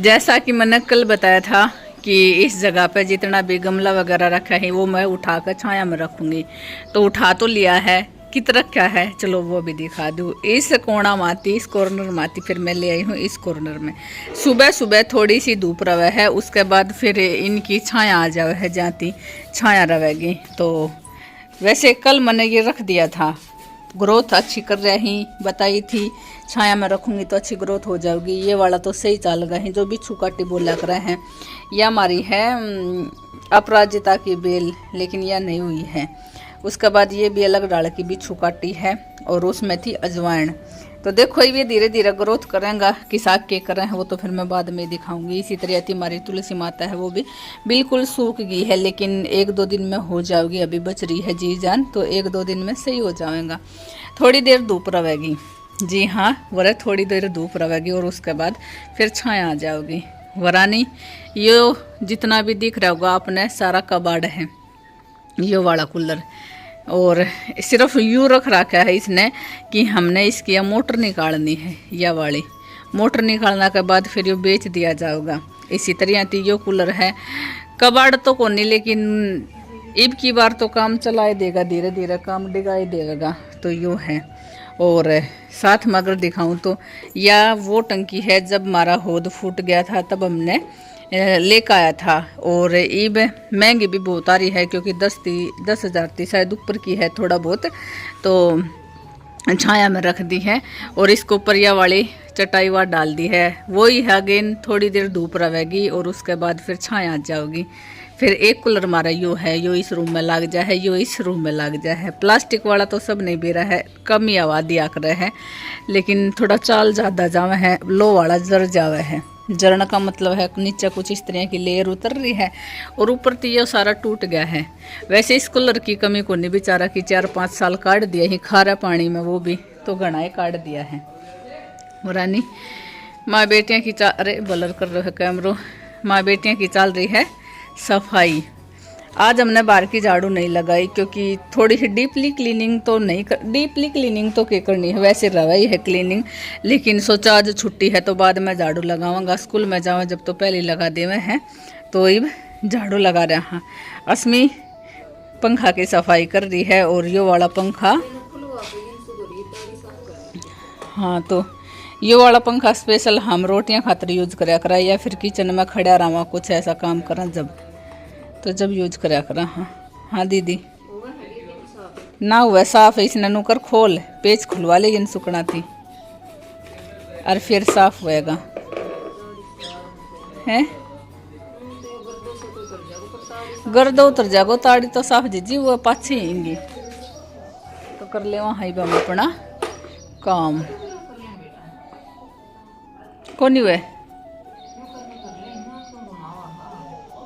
जैसा कि मैंने कल बताया था कि इस जगह पे जितना भी गमला वगैरह रखा है वो मैं उठाकर छाया में रखूँगी। तो उठा तो लिया है, कितना क्या है चलो वो भी दिखा दूँ। इस कोना माती, इस कॉर्नर माती फिर मैं ले आई हूँ इस कॉर्नर में। सुबह सुबह थोड़ी सी धूप रवे है, उसके बाद फिर इनकी छाया आ जावे है, जाती छाया रहेगी। तो वैसे कल मैंने ये रख दिया था, ग्रोथ अच्छी कर रही बताई थी, छाया में रखूँगी तो अच्छी ग्रोथ हो जाएगी। ये वाला तो सही चल गए, जो बिच्छू काटी बोला कर रहे हैं। यह हमारी है अपराजिता की बेल, लेकिन यह नहीं हुई है। उसके बाद ये भी अलग डाल की बिच्छू काटी है, और उसमें थी अजवाइन। तो देखो ये धीरे धीरे ग्रोथ करेंगे, किसाक के कर रहे हैं वो तो फिर मैं बाद में दिखाऊंगी। इसी तरह थी हमारी तुलसी माता है, वो भी बिल्कुल सूख गई है, लेकिन 1-2 दिन में हो जाएगी। अभी बच रही है जी जान, तो 1-2 दिन में सही हो जाएगा। थोड़ी देर धूप रहेगी, जी हाँ वरा थोड़ी देर धूप रहेगी, और उसके बाद फिर छाया आ जाएगी। वरा नहीं ये जितना भी दिख रहा होगा अपने सारा कबाड़ है ये वाला कूलर, और सिर्फ यूँ रख रखा है इसने कि हमने इसकी मोटर निकालनी है। यह वाली मोटर निकालने के बाद फिर ये बेच दिया जाएगा। इसी तरह यो कूलर है, कबाड़ तो कौन नहीं, लेकिन इब की बार तो काम चलाए देगा, धीरे धीरे काम डिगाई देगा। तो यो है। और साथ में अगर दिखाऊं तो यह वो टंकी है, जब हमारा होद फूट गया था तब हमने लेकर आया था। और ईब महंगी भी बहुत आ रही है, क्योंकि 10,000 थी शायद, ऊपर की है थोड़ा बहुत, तो छाया में रख दी है। और इसके ऊपर यह वाली चटाई वाट डाल दी है, वही है। अगेन थोड़ी देर धूप रहेगी और उसके बाद फिर छाया आ जाओगी। फिर एक कूलर हमारा यो है, यो इस रूम में लग जा है, यो इस रूम में लग जा है। प्लास्टिक वाला तो सब नहीं बेरा है, कम ही आवाज़ दिया कर रहे हैं, लेकिन थोड़ा चाल ज़्यादा जावे है, लो वाला जर जावे है। जरण का मतलब है नीचे कुछ इस तरह की लेयर उतर रही है, और ऊपर तो ये सारा टूट गया है। वैसे इस कूलर की कमी को नहीं, बेचारा कि 4-5 साल काट दिया ही खारा पानी में, वो भी तो घना काट दिया है। रानी माँ बेटियाँ की अरे बलर कर रहे है कैमरो, माँ बेटियाँ की चल रही है सफाई। आज हमने बाहर की झाड़ू नहीं लगाई, क्योंकि थोड़ी सी डीपली क्लीनिंग तो नहीं डीपली क्लीनिंग तो क्या करनी है, वैसे रवाई है क्लीनिंग, लेकिन सोचा आज छुट्टी है तो बाद में झाड़ू लगाऊंगा। स्कूल में जाऊँ जब तो पहले लगा देवे हैं, तो अब झाड़ू लगा रहा हाँ। अस्मी पंखा की सफाई कर रही है, और यो वाला पंखा, हाँ तो ये वाला पंखा स्पेशल हम रोटियां खातर यूज कराया करा, या फिर किचन में खड़ा रहा कुछ ऐसा काम करा जब यूज कराया करा। हाँ हाँ दीदी ना हुआ साफ है, इसने नुकर खोल पेच खुलवा ले, इन सुकना थी और फिर साफ होएगा है। गर्द उतर जागो ताड़ी तो साफ जीजी, वो पाछी आएंगी तो कर ले वहाँ बम अपना काम कौन हुए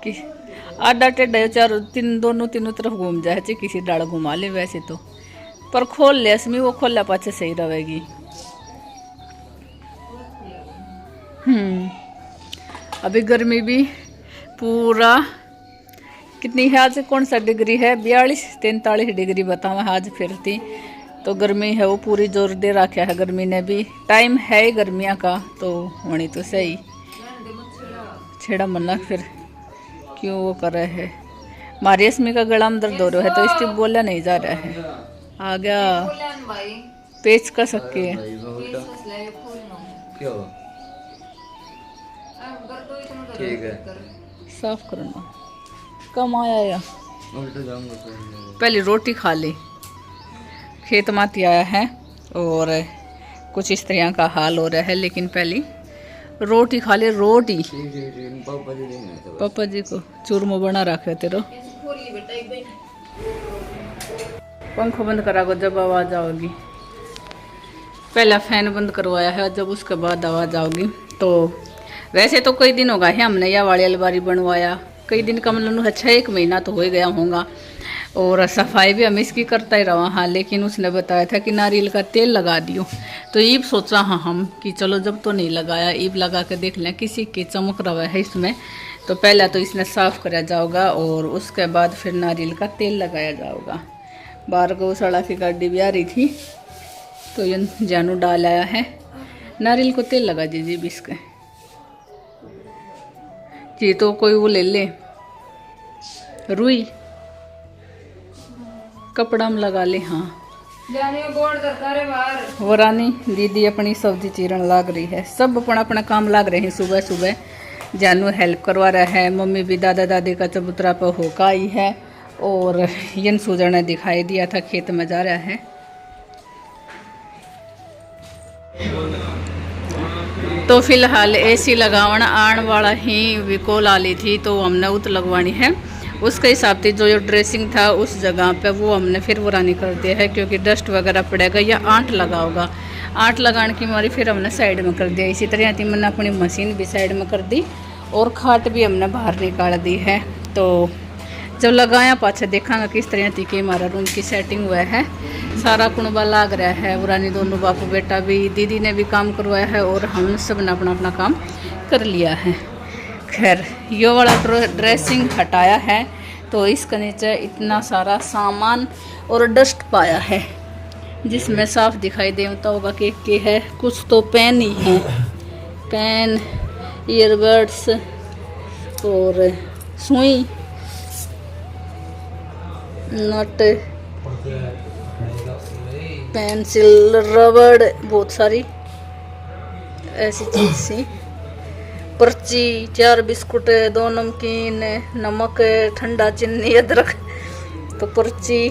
कि आधा टेढ़ा चारों दोनों तीनों तरफ घूम जाए, चाहे किसी डाल घुमा ले वैसे तो, पर खोल ले असमी, वो खोला पाछे सही रहेगी। अभी गर्मी भी पूरा कितनी है आज, कौन सा डिग्री है, 42-43 डिग्री बतावा आज फिर थी। तो गर्मी है वो पूरी जोर दे रखा है, गर्मी ने भी। टाइम है गर्मियाँ का तो होनी तो सही, छेड़ा मन्ना फिर क्यों वो कर रहे हैं। मारी अस्मी का गला में दर्द हो रहा है, तो इससे बोला नहीं जा रहा है। आ गया पेच का सके ठीक है, साफ करना कम आया या पहले रोटी खा ली। खेत माती आया है और कुछ इस तरह का हाल हो रहा है, लेकिन पहले रोटी खा ले। रोटी पापा जी को चूरमो बना रखे तेरो। पंखो बंद करा को जब आवाज आओगी, पहला फैन बंद करवाया है, जब उसके बाद आवाज आओगी। तो वैसे तो कई दिन होगा है हमने यह वाली अलमारी बनवाया, कई दिन का मतलब है 6-1 महीना तो हो ही गया होगा। और सफाई भी हम इसकी करता ही रहा हाँ, लेकिन उसने बताया था कि नारियल का तेल लगा दियो। तो ईब सोचा हाँ हम कि चलो जब तो नहीं लगाया, ईब लगा के देख लें किसी की चमक रहा है इसमें। तो पहला तो इसने साफ कराया जाओगा, और उसके बाद फिर नारियल का तेल लगाया जाओगा। बाहर गौशाला की गाड़ी भी आ रही थी, तो ये जानू डाल आया है। नारियल को तेल लगा दीजिए इसके। जी तो कोई वो ले ले, रुई कपड़ा में लगा ले। हाँ जाने बोर्ड दरकारे बाहर। वो रानी दीदी अपनी सब्जी चीरन लाग रही है, सब अपना अपना काम लाग रहे हैं। सुबह सुबह जानू हेल्प करवा रहा है, मम्मी भी दादा दादी का चबूतरा पर होका आई है, और यन सूजन ने दिखाई दिया था खेत में जा रहा है। तो फिलहाल एसी लगावन आने वाला ही विकोल आ ली थी, तो हमने उत लगवानी है। उसके हिसाब से जो ड्रेसिंग था उस जगह पे वो हमने फिर पुरानी कर दिया है, क्योंकि डस्ट वगैरह पड़ेगा या आंट लगा होगा। आंट लगाने की मारी फिर हमने साइड में कर दिया। इसी तरह मैंने अपनी मशीन भी साइड में कर दी और खाट भी हमने बाहर निकाल दी है। तो जब लगाया पाछे देखांगा किस तरह की हमारा रूम की सेटिंग हुआ है। सारा कुणबा लाग रहा है, पुरानी दोनों बापू बेटा भी, दीदी ने भी काम करवाया है और हम सब ने अपना अपना काम कर लिया है। खैर ये वाला ड्रेसिंग हटाया है, तो इसके नीचे इतना सारा सामान और डस्ट पाया है, जिसमें साफ दिखाई देता होगा कि है कुछ तो पेन ही है, पेन, ईयरबड्स और सुई, नट, पेंसिल, रबड़, बहुत सारी ऐसी चीज सी, पर्ची, 4 बिस्कुट, 2 नमकीन, नमक, ठंडा चीनी, अदरक, तो पर्ची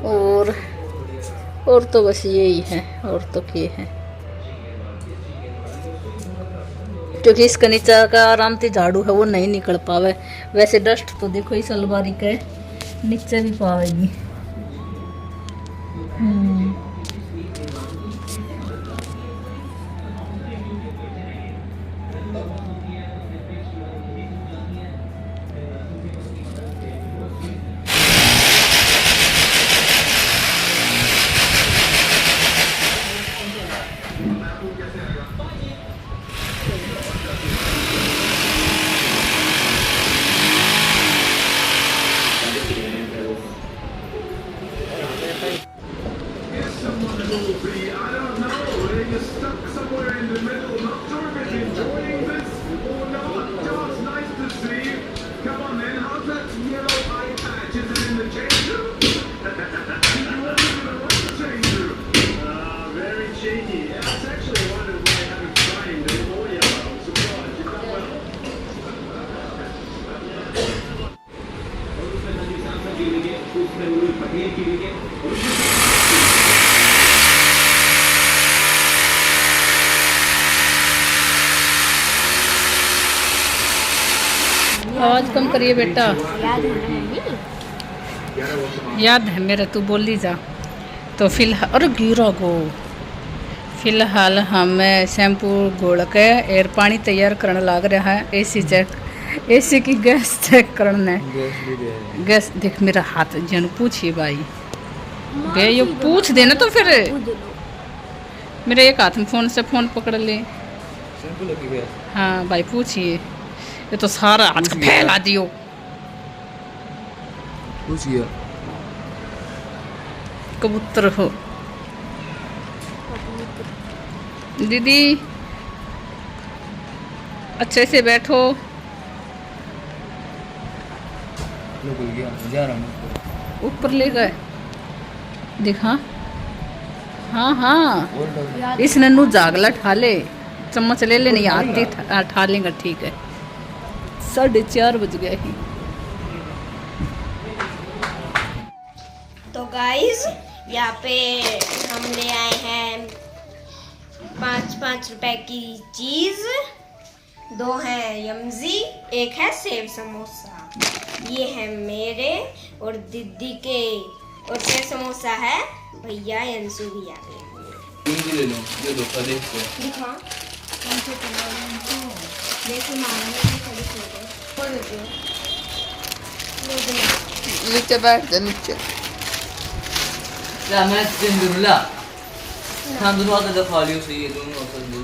और तो बस यही है, और तो क्या है, क्योंकि इसका नीचे का आराम से झाड़ू है वो नहीं निकल पावे। वैसे डस्ट तो देखो इस अलमारी के नीचे भी पावेगी। आवाज कम करिए बेटा। याद है मेरा, तू बोली जा। तो फिलहाल, अरे गिरा गो, फिलहाल हम शैम्पू घोल के एयर पानी तैयार करने लग रहा है। एसी चेक, एसी की गैस चेक करना है। गैस देख मेरा हाथ जन पूछिए भाई, बे ये पूछ देना तो फिर मेरे एक हाथ में फोन से फोन पकड़ ले। हाँ भाई पूछिए, ये तो सारा हाथ फैला दियो। पूछिए। कबूतर हो दीदी, अच्छे से बैठो। जा रहा हूँ ऊपर ले गए दिखा। हाँ हाँ इस नन्नू जागला ठा ले, चम्मच ले ले, नहीं आती ठा लेगा। ठीक है 4:30 बज गए ही। तो गाइस यहाँ पे हम ले आए हैं 5-5 रुपए की चीज, 2 है यमजी, 1 है सेव समोसा। ये है मेरे और दीदी के, और सेव समोसा है भैया अंशु भैया के। ले लो, ये धोखा देखो। दिखा देखो नीचे बैठ जा नीचे। ला मैं दिन दुला हम दोनों आते खा लियो सही है, दोनों आते दो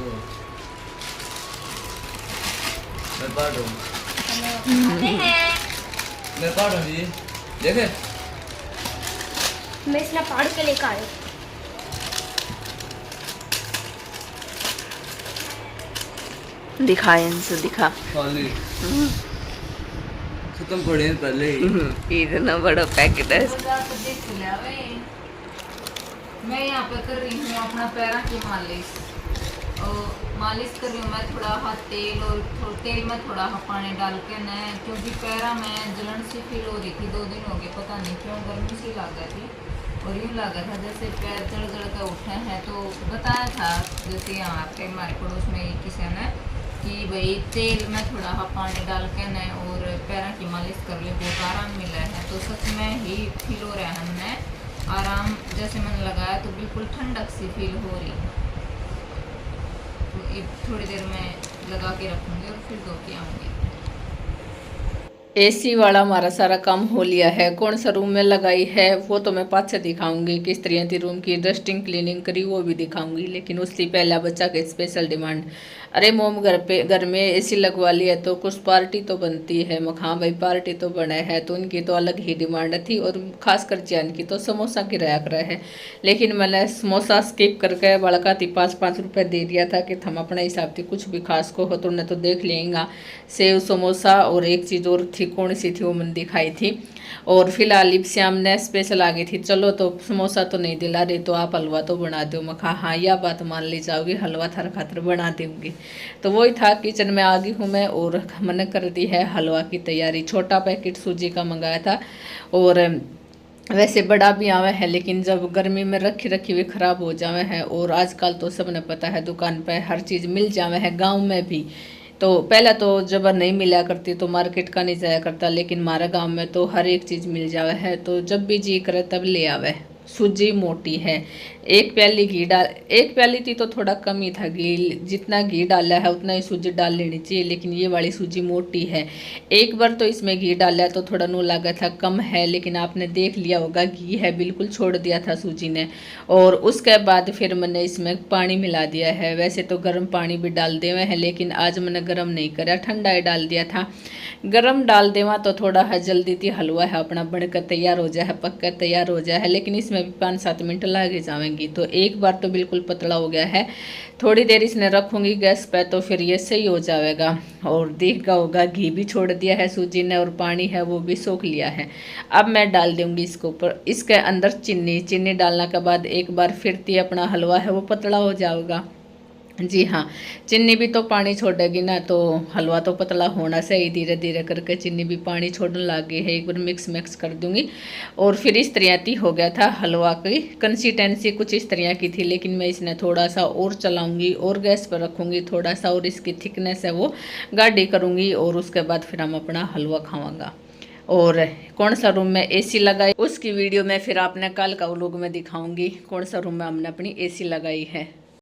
मैं काट दूं। मैं काट दूं जी, देखे मैं इसलिए फाड़ के लेकर आया। दिखा इनसे दिखा। खाली खत्म पड़े हैं पहले ही। इतना बड़ा पैकेट है। मैं यहाँ पे कर रही हूँ अपना पैरों की मालिश, और मालिश कर रही हूँ मैं। थोड़ा हाथ तेल और तेल में थोड़ा हाँ पानी डाल के न, क्योंकि पैरा में जलन सी फील हो रही थी। 2 दिन हो गए, पता नहीं क्यों गर्मी सी लग गई थी, और यूँ लगा था जैसे पैर जड़ जड़ के उठे हैं। तो बताया था जैसे यहाँ पे हमारे पड़ोस में किसी ने कि भाई तेल में थोड़ा हाँ पानी डाल के न और पैरों की मालिश कर ले, बहुत आराम मिला है। तो सच में ही फील हो रहा है हमने आराम। जैसे मैंने लगाया तो बिल्कुल ठंडक सी फील हो रही है। तो एक थोड़ी देर में लगा के रखूँगी और फिर धो के आऊँगी। एसी वाला हमारा सारा काम हो लिया है। कौन सा रूम में लगाई है वो तो मैं पाछे दिखाऊंगी। किस तरह की रूम की डस्टिंग क्लीनिंग करी वो भी दिखाऊंगी। लेकिन उससे पहला बच्चा के स्पेशल डिमांड, अरे मोम घर में एसी लगवा लिया तो कुछ पार्टी तो बनती है। हाँ भाई पार्टी तो बना है। तो उनकी तो अलग ही डिमांड थी, और खासकर जान की तो समोसा किराया करा है। लेकिन मैंने समोसा स्किप करके बड़का थी 5-5 रुपये दे दिया था कि हम अपने हिसाब से कुछ भी खास को हो तो उन्हें तो देख लेंगे। सेव समोसा और एक चीज़ और थी, कौन सी थी वो मैंने दिखाई थी। और फिलहाल लिपश्याम ने स्पेशल आ गई थी, चलो तो समोसा तो नहीं दिला रही तो आप हलवा तो बना दो। मैं कहा हाँ यह बात मान ली जाओगी, हलवा थार खातर बना दूँगी। तो वही था, किचन में आ गई हूँ मैं और मैंने कर दी है हलवा की तैयारी। छोटा पैकेट सूजी का मंगाया था, और वैसे बड़ा भी आवा है, लेकिन जब गर्मी में रखी रखी हुई ख़राब हो जावे है। और आजकल तो सबने पता है दुकान पर हर चीज़ मिल जावे है, गाँव में भी। तो पहले तो जब नहीं मिला करती तो मार्केट का नहीं जाया करता, लेकिन हमारे गांव में तो हर एक चीज़ मिल जावे है। तो जब भी जी करे तब ले आवे। सूजी मोटी है, 1 प्याली घी डाल, 1 प्याली थी तो थोड़ा कम ही था घी। जितना घी डाला है उतना ही सूजी डाल लेनी चाहिए, लेकिन ये वाली सूजी मोटी है। एक बार तो इसमें घी डाला तो थोड़ा नू लगा था कम है, लेकिन आपने देख लिया होगा घी है बिल्कुल छोड़ दिया था सूजी ने। और उसके बाद फिर मैंने इसमें पानी मिला दिया है। वैसे तो गर्म पानी भी डाल देवे हैं, लेकिन आज मैंने गर्म नहीं करा, ठंडा ही डाल दिया था। गर्म डाल देवा तो थोड़ा है जल्दी थी हलवा है अपना बनकर तैयार हो जाए, पककर तैयार हो जाए है। लेकिन इसमें भी 5-7 मिनट लगे जाएंगी। तो एक बार तो बिल्कुल पतला हो गया है, थोड़ी देर इसने रखूंगी गैस पे तो फिर ये सही हो जाएगा। और देखा होगा घी भी छोड़ दिया है सूजी ने, और पानी है वो भी सोख लिया है। अब मैं डाल दूंगी इसके ऊपर, इसके अंदर चीनी डालने के बाद एक बार फिर अपना हलवा है वो पतला हो जाएगा। जी हाँ, चीनी भी तो पानी छोड़ेगी ना, तो हलवा तो पतला होना से ही धीरे धीरे करके चीनी भी पानी छोड़ने लग गई है। एक बार मिक्स कर दूंगी और फिर इस तरह हो गया था हलवा की कंसिस्टेंसी कुछ इस तरह की थी। लेकिन मैं इसने थोड़ा सा और चलाऊंगी और गैस पर रखूंगी थोड़ा सा, और इसकी थिकनेस है वो गाढ़ी करूंगी, और उसके बाद फिर हम अपना हलवा खावांगा। और कौन सा रूम में एसी लगाई उसकी वीडियो में फिर आपने कल का व्लॉग में दिखाऊंगी, कौन सा रूम में हमने अपनी एसी लगाई है।